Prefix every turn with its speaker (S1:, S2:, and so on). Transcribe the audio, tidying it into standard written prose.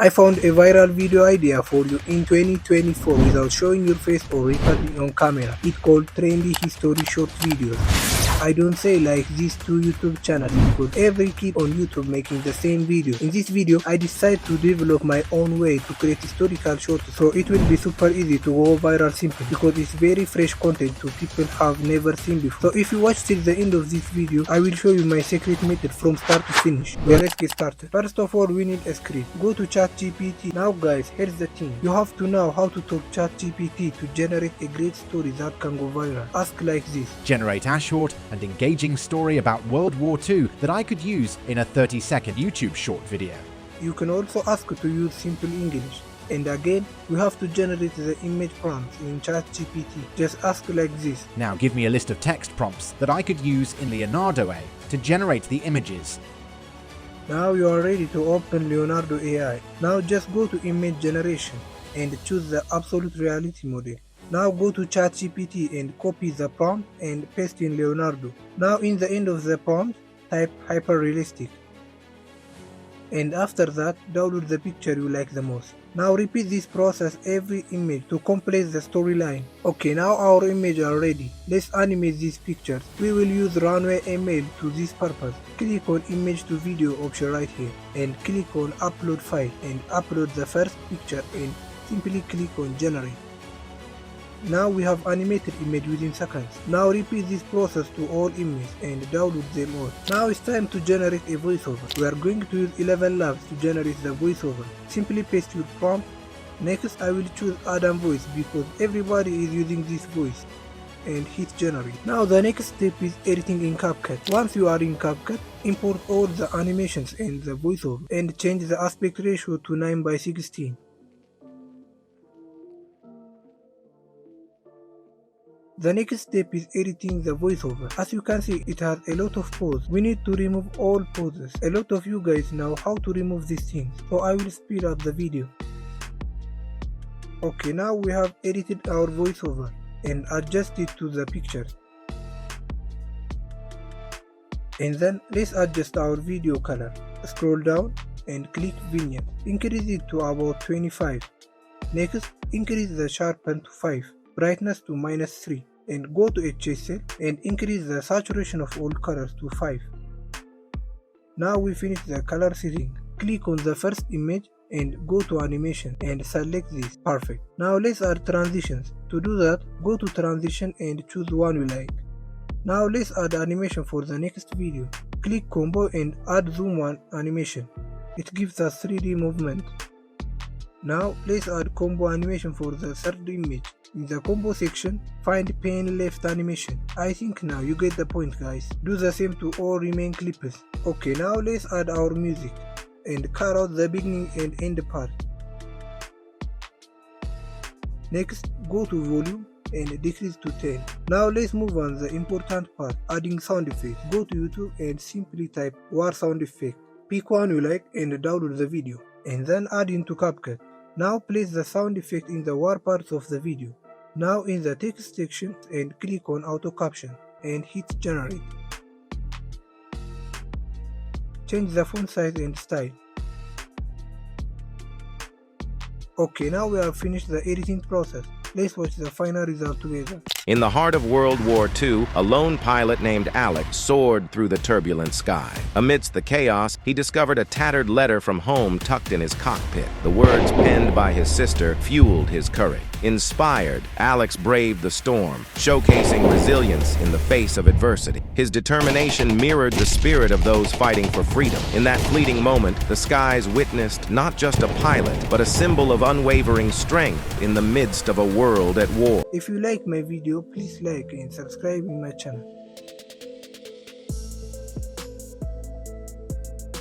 S1: I found a viral video idea for you in 2024 without showing your face or recording on camera. It's called Trendy History Short Videos. I don't say like these two YouTube channels because every kid on YouTube making the same video. In this video, I decided to develop my own way to create historical shorts, so it will be super easy to go viral simply because it's very fresh content to people have never seen before. So if you watch till the end of this video, I will show you my secret method from start to finish. Well, let's get started. First of all, we need a script. Go to ChatGPT. Now guys, here's the thing. You have to know how to talk ChatGPT to generate a great story that can go viral. Ask like this.
S2: Generate a short and engaging story about World War II that I could use in a 30-second YouTube short video.
S1: You can also ask to use simple English. And again, we have to generate the image prompts in ChatGPT. Just ask like this.
S2: Now give me a list of text prompts that I could use in Leonardo AI to generate the images.
S1: Now you are ready to open Leonardo AI. Now just go to image generation and choose the absolute reality model. Now go to ChatGPT and copy the prompt and paste in Leonardo. Now in the end of the prompt, type hyper-realistic. And after that, download the picture you like the most. Now repeat this process every image to complete the storyline. Okay, now our images are ready. Let's animate these pictures. We will use runway ML to this purpose. Click on image to video option right here and click on upload file and upload the first picture and simply click on generate. Now we have animated image within seconds. Now repeat this process to all images and download them all. Now it's time to generate a voiceover. We are going to use 11 labs to generate the voiceover. Simply paste your prompt. Next I will choose Adam voice because everybody is using this voice and hit generate. Now the next step is editing in CapCut. Once you are in CapCut, import all the animations and the voiceover and change the aspect ratio to 9:16. The next step is editing the voiceover. As you can see, it has a lot of pause. We need to remove all pauses. A lot of you guys know how to remove these things, so I will speed up the video. Okay, now we have edited our voiceover and adjusted to the pictures. And then let's adjust our video color. Scroll down and click vignette. Increase it to about 25. Next, increase the sharpen to 5. Brightness to -3 and go to HSL and increase the saturation of all colors to 5. Now we finish the color setting. Click on the first image and go to animation and select this. Perfect. Now let's add transitions. To do that, go to transition and choose one you like. Now let's add animation for the next video. Click combo and add zoom one animation. It gives us 3D movement. Now let's add combo animation for the third image. In the combo section, find pen left animation. I think now you get the point guys. Do the same to all remaining clips. Okay, now let's add our music and cut out the beginning and end part. Next, go to volume and decrease to 10. Now let's move on the important part, adding sound effects. Go to YouTube and simply type war sound effect. Pick one you like and download the video and then add into CapCut. Now place the sound effect in the war parts of the video. Now in the text section and click on auto caption and hit generate. Change the font size and style. Okay, now we have finished the editing process. Let's watch the final result together.
S3: In the heart of World War II, a lone pilot named Alex soared through the turbulent sky. Amidst the chaos, he discovered a tattered letter from home tucked in his cockpit. The words penned by his sister fueled his courage. Inspired, Alex braved the storm, showcasing resilience in the face of adversity. His determination mirrored the spirit of those fighting for freedom. In that fleeting moment, the skies witnessed not just a pilot, but a symbol of unwavering strength in the midst of a world at war.
S1: If you like my video, please like and subscribe in my channel.